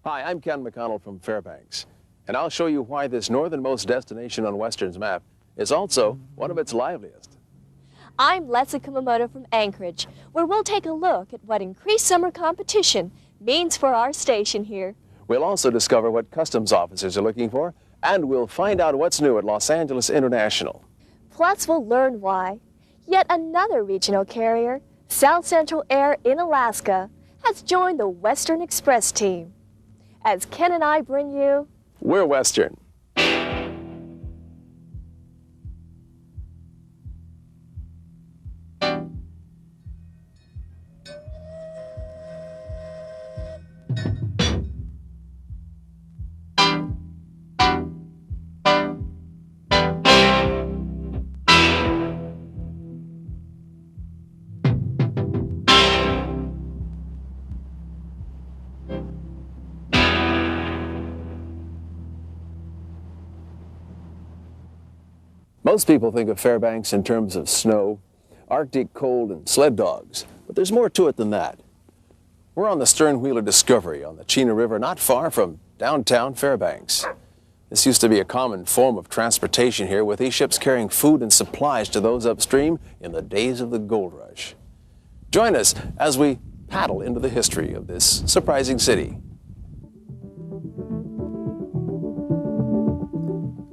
Hi, I'm Ken McConnell from Fairbanks, and I'll show you why this northernmost destination on Western's map is also one of its liveliest. I'm Leslie Kumamoto from Anchorage, where we'll take a look at what increased summer competition means for our station here. We'll also discover what customs officers are looking for, and we'll find out what's new at Los Angeles International. Plus, we'll learn why yet another regional carrier, South Central Air in Alaska, has joined the Western Express team. As Ken and I bring you... We're Western. Most people think of Fairbanks in terms of snow, Arctic cold, and sled dogs, but there's more to it than that. We're on the stern wheel of Discovery on the Chena River, not far from downtown Fairbanks. This used to be a common form of transportation here, with these ships carrying food and supplies to those upstream in the days of the gold rush. Join us as we paddle into the history of this surprising city.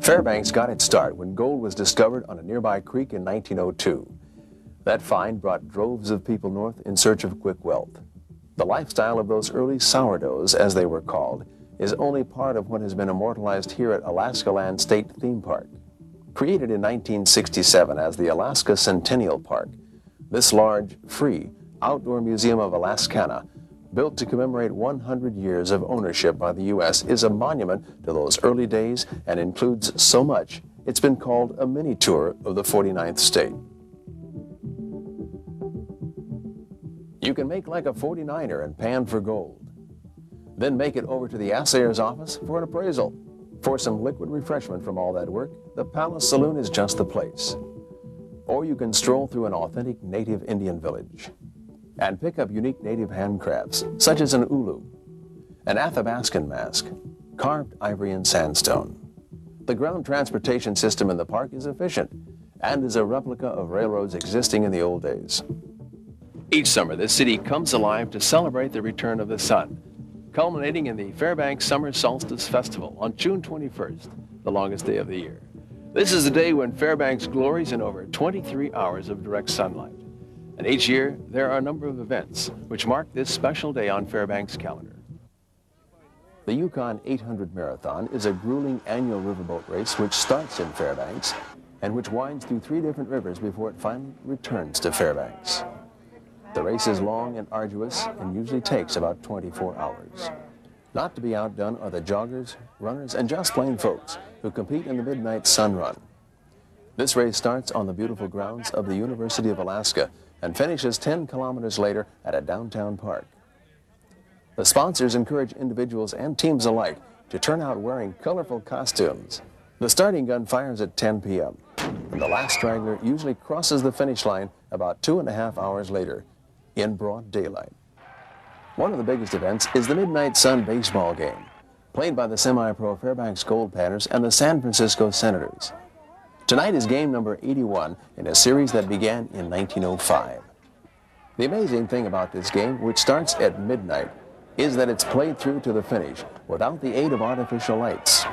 Fairbanks got its start when gold was discovered on a nearby creek in 1902. That find brought droves of people north in search of quick wealth. The lifestyle of those early sourdoughs, as they were called, is only part of what has been immortalized here at Alaska Land State Theme Park. Created in 1967 as the Alaska Centennial Park, this large, free, outdoor museum of Alaskana, built to commemorate 100 years of ownership by the U.S., is a monument to those early days and includes so much, it's been called a mini tour of the 49th state. You can make like a 49er and pan for gold. Then make it over to the assayer's office for an appraisal. For some liquid refreshment from all that work, the Palace Saloon is just the place. Or you can stroll through an authentic native Indian village and pick up unique native handcrafts, such as an ulu, an Athabascan mask, carved ivory and sandstone. The ground transportation system in the park is efficient and is a replica of railroads existing in the old days. Each summer, this city comes alive to celebrate the return of the sun, culminating in the Fairbanks Summer Solstice Festival on June 21st, the longest day of the year. This is the day when Fairbanks glories in over 23 hours of direct sunlight. And each year, there are a number of events which mark this special day on Fairbanks' calendar. The Yukon 800 Marathon is a grueling annual riverboat race which starts in Fairbanks and which winds through 3 different rivers before it finally returns to Fairbanks. The race is long and arduous and usually takes about 24 hours. Not to be outdone are the joggers, runners, and just plain folks who compete in the Midnight Sun Run. This race starts on the beautiful grounds of the University of Alaska and finishes 10 kilometers later at a downtown park. The sponsors encourage individuals and teams alike to turn out wearing colorful costumes. The starting gun fires at 10 p.m., and the last straggler usually crosses the finish line about 2.5 hours later, in broad daylight. One of the biggest events is the Midnight Sun baseball game, played by the semi-pro Fairbanks Gold Panthers and the San Francisco Senators. Tonight is game number 81 in a series that began in 1905. The amazing thing about this game, which starts at midnight, is that it's played through to the finish without the aid of artificial lights.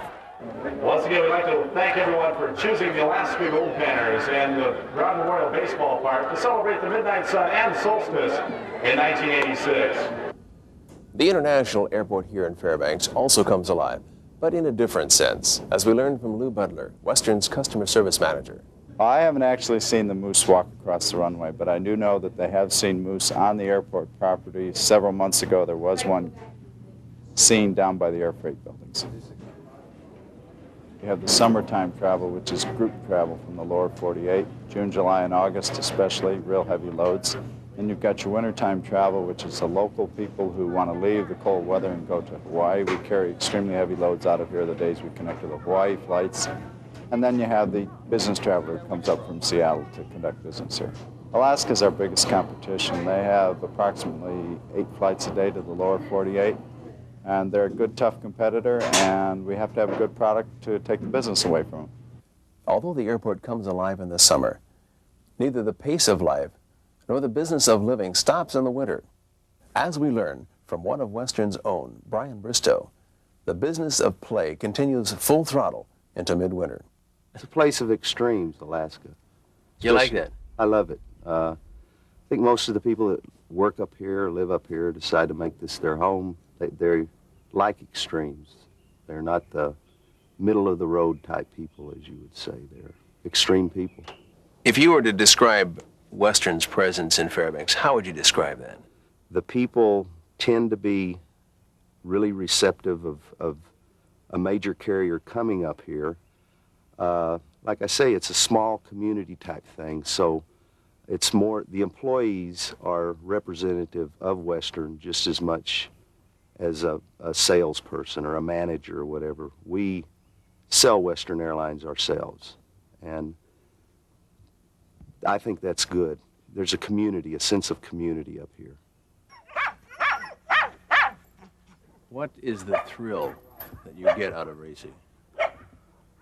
Once again, we'd like to thank everyone for choosing the Alaska Gold Panthers and the Brown Memorial Baseball Park to celebrate the Midnight Sun and Solstice in 1986. The International Airport here in Fairbanks also comes alive, but in a different sense, as we learned from Lou Butler, Western's customer service manager. I haven't actually seen the moose walk across the runway, but I do know that they have seen moose on the airport property. Several months ago, there was one seen down by the air freight buildings. You have the summertime travel, which is group travel from the lower 48, June, July, and August especially, real heavy loads. And you've got your wintertime travel, which is the local people who want to leave the cold weather and go to Hawaii. We carry extremely heavy loads out of here the days we connect to the Hawaii flights. And then you have the business traveler who comes up from Seattle to conduct business here. Alaska's our biggest competition. They have approximately 8 flights a day to the lower 48. And they're a good, tough competitor, and we have to have a good product to take the business away from them. Although the airport comes alive in the summer, neither the pace of life nor the business of living stops in the winter. As we learn from one of Western's own, Brian Bristow, the business of play continues full throttle into midwinter. It's a place of extremes, Alaska. You like that? I love it. I think most of the people that work up here, live up here, decide to make this their home. They like extremes. They're not the middle-of-the-road type people, as you would say. They're extreme people. If you were to describe Western's presence in Fairbanks, how would you describe that? The people tend to be really receptive of a major carrier coming up here. Like I say, it's a small community type thing, so it's more, the employees are representative of Western just as much as a salesperson or a manager or whatever. We sell Western Airlines ourselves, and I think that's good. There's a community, a sense of community up here. What is the thrill that you get out of racing?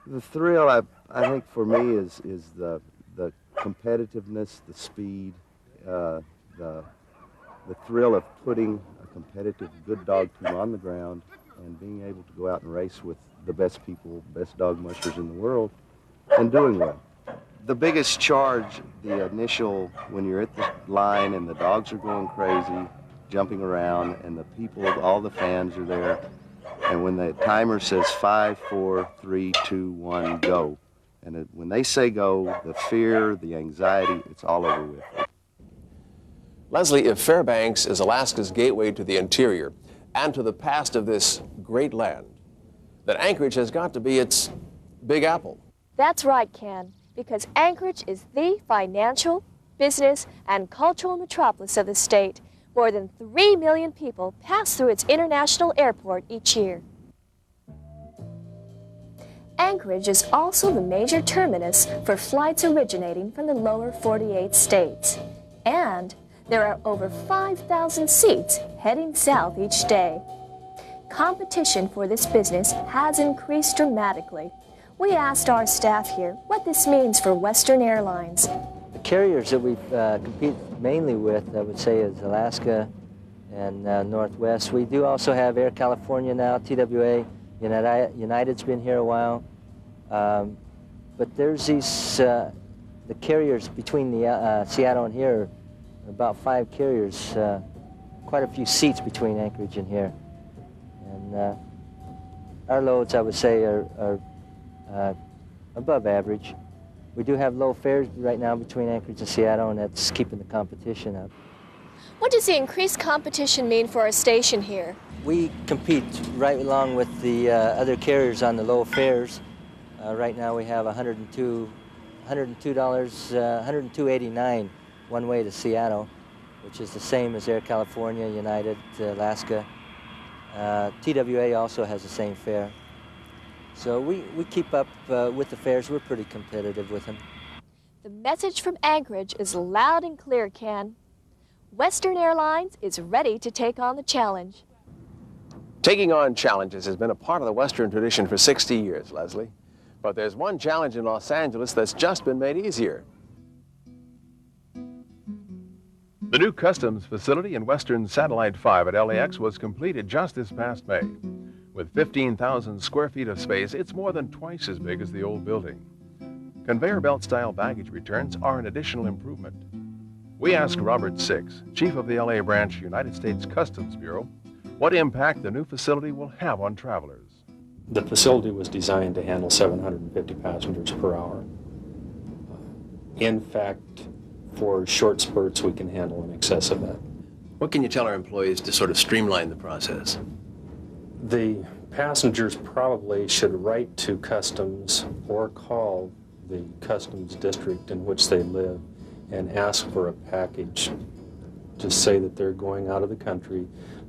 The thrill, I think, for me is the competitiveness, the speed, the thrill of putting a competitive, good dog team on the ground and being able to go out and race with the best people, best dog mushers in the world, and doing well. The biggest charge, the initial, when you're at the line and the dogs are going crazy, jumping around, and the people, all the fans are there, and when the timer says 5, 4, 3, 2, 1, go, and when they say go, the fear, the anxiety, it's all over with. Leslie, if Fairbanks is Alaska's gateway to the interior and to the past of this great land, then Anchorage has got to be its Big Apple. That's right, Ken, because Anchorage is the financial, business, and cultural metropolis of the state. More than 3 million people pass through its international airport each year. Anchorage is also the major terminus for flights originating from the lower 48 states. And there are over 5,000 seats heading south each day. Competition for this business has increased dramatically. We asked our staff here what this means for Western Airlines. The carriers that we compete mainly with, I would say, is Alaska and Northwest. We do also have Air California now, TWA. United's been here a while. But there's these, the carriers between the Seattle and here, about 5 carriers, quite a few seats between Anchorage and here. And our loads, I would say, are above average. We do have low fares right now between Anchorage and Seattle, and that's keeping the competition up. What does the increased competition mean for our station here? We compete right along with the other carriers on the low fares. Right now we have $102.89 one way to Seattle, which is the same as Air California, United, Alaska. TWA also has the same fare. So we keep up with the fares. We're pretty competitive with them. The message from Anchorage is loud and clear, Ken. Western Airlines is ready to take on the challenge. Taking on challenges has been a part of the Western tradition for 60 years, Leslie. But there's one challenge in Los Angeles that's just been made easier. The new customs facility in Western Satellite 5 at LAX was completed just this past May. With 15,000 square feet of space, it's more than twice as big as the old building. Conveyor belt style baggage returns are an additional improvement. We asked Robert Six, chief of the LA branch, United States Customs Bureau, what impact the new facility will have on travelers. The facility was designed to handle 750 passengers per hour. In fact, for short spurts, we can handle in excess of that. What can you tell our employees to sort of streamline the process? The passengers probably should write to Customs or call the Customs district in which they live and ask for a package. Just say that they're going out of the country.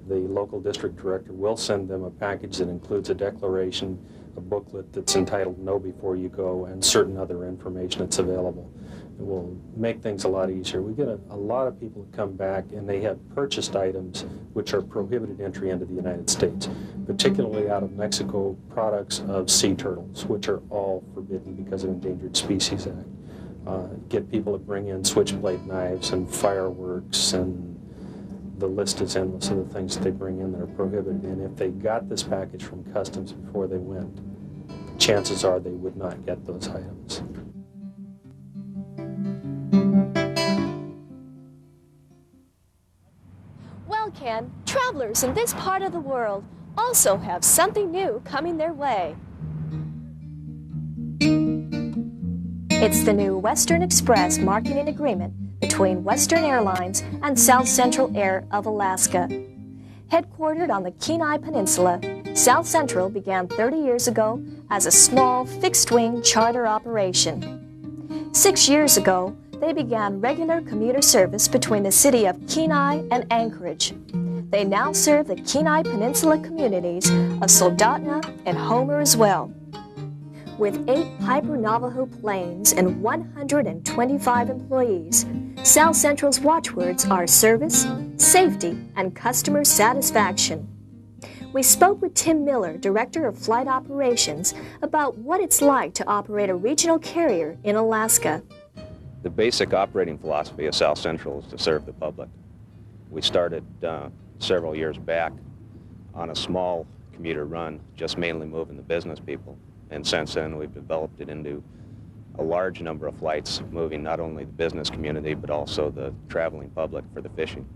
The local district director will send them a package that includes a declaration a booklet that's entitled Know Before You Go and certain other information that's available. It will make things a lot easier. We get a lot of people that come back and they have purchased items which are prohibited entry into the United States, particularly out of Mexico, products of sea turtles, which are all forbidden because of Endangered Species Act. Get people to bring in switchblade knives and fireworks, and the list is endless of the things that they bring in that are prohibited. And if they got this package from customs before they went, chances are they would not get those items. Well, Ken, travelers in this part of the world also have something new coming their way. It's the new Western Express marketing agreement between Western Airlines and South Central Air of Alaska. Headquartered on the Kenai Peninsula, South Central began 30 years ago as a small fixed-wing charter operation. 6 years ago, they began regular commuter service between the city of Kenai and Anchorage. They now serve the Kenai Peninsula communities of Soldotna and Homer as well. With 8 Piper Navajo planes and 125 employees, South Central's watchwords are service, safety, and customer satisfaction. We spoke with Tim Miller, Director of Flight Operations, about what it's like to operate a regional carrier in Alaska. The basic operating philosophy of South Central is to serve the public. We started several years back on a small commuter run, just mainly moving the business people. And since then, we've developed it into a large number of flights, moving not only the business community, but also the traveling public for the fishing.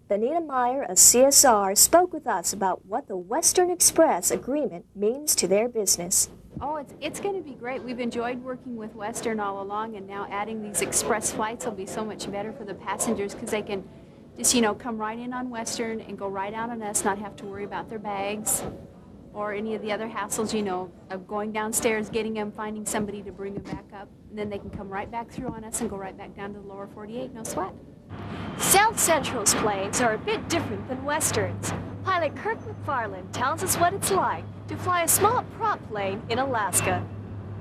Benita Meyer of CSR spoke with us about what the Western Express agreement means to their business. Oh, it's going to be great. We've enjoyed working with Western all along, and now adding these express flights will be so much better for the passengers because they can just, come right in on Western and go right out on us, not have to worry about their bags or any of the other hassles, of going downstairs, getting them, finding somebody to bring them back up, and then they can come right back through on us and go right back down to the lower 48, no sweat. South Central's planes are a bit different than Western's. Pilot Kirk McFarland tells us what it's like to fly a small prop plane in Alaska.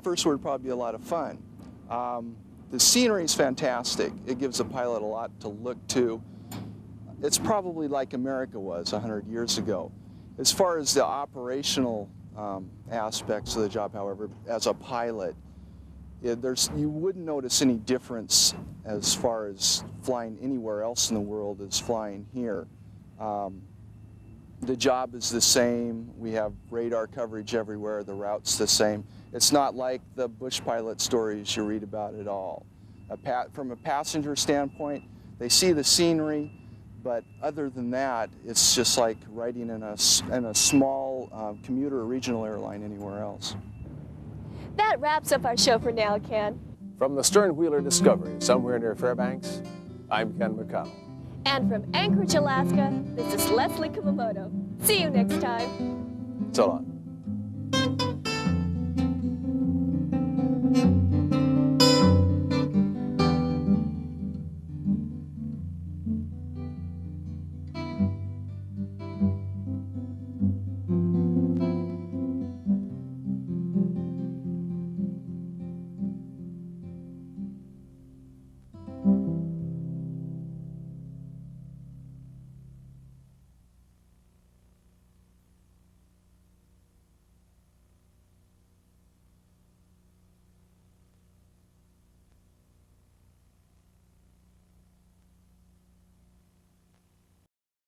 First would probably be a lot of fun. The scenery is fantastic. It gives a pilot a lot to look to. It's probably like America was 100 years ago. As far as the operational aspects of the job, however, as a pilot, you wouldn't notice any difference as far as flying anywhere else in the world as flying here. The job is the same. We have radar coverage everywhere. The route's the same. It's not like the bush pilot stories you read about at all. From a passenger standpoint, they see the scenery, but other than that, it's just like riding in a small commuter or regional airline anywhere else. That wraps up our show for now, Ken. From the Stern-Wheeler Discovery, somewhere near Fairbanks, I'm Ken McConnell. And from Anchorage, Alaska, this is Leslie Kumamoto. See you next time. So long.